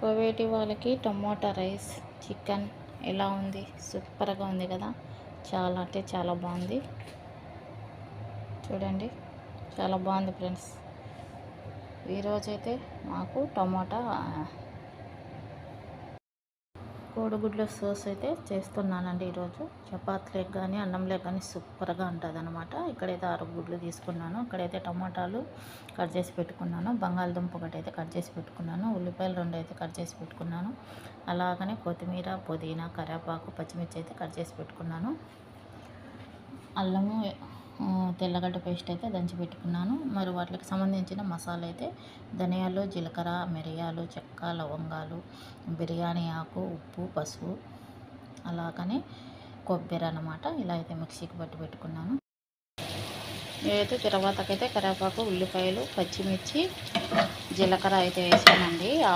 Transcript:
కోవేటి వాళ్ళకి tomato rice chicken ఎలా ఉంది? సూపర్గా ఉంది కదా. చాలా అంటే చాలా బాగుంది. చూడండి, చాలా బాగుంది ఫ్రెండ్స్. ఈరోజైతే మాకు టమోటా కోడిగుడ్ల సోస్ అయితే చేస్తున్నానండి. ఈరోజు చపాతీలకు కానీ అన్నంలోకి కానీ సూపర్గా ఉంటుంది అనమాట. ఇక్కడైతే 6 గుడ్లు తీసుకున్నాను. ఇక్కడైతే టమాటాలు కట్ చేసి పెట్టుకున్నాను. బంగాళదుంప ఒకటి అయితే కట్ చేసి పెట్టుకున్నాను. ఉల్లిపాయలు 2 అయితే కట్ చేసి పెట్టుకున్నాను. అలాగనే కొత్తిమీర, పుదీనా, కరివేపాకు, పచ్చిమిర్చి అయితే కట్ చేసి పెట్టుకున్నాను. అల్లము, తెల్లగడ్డ పేస్ట్ అయితే దంచి పెట్టుకున్నాను. మరి వాటికి సంబంధించిన మసాలా అయితే ధనియాలు, జీలకర్ర, మిరియాలు, చెక్క, లవంగాలు, బిర్యానీ ఆకు, ఉప్పు, పసుపు, అలాగనే కొబ్బరి అన్నమాట. ఇలా అయితే మిక్సీకి పట్టి పెట్టుకున్నాను. నేనైతే తర్వాతకైతే కరివేపాకు, ఉల్లిపాయలు, పచ్చిమిర్చి, జీలకర్ర అయితే వేసానండి.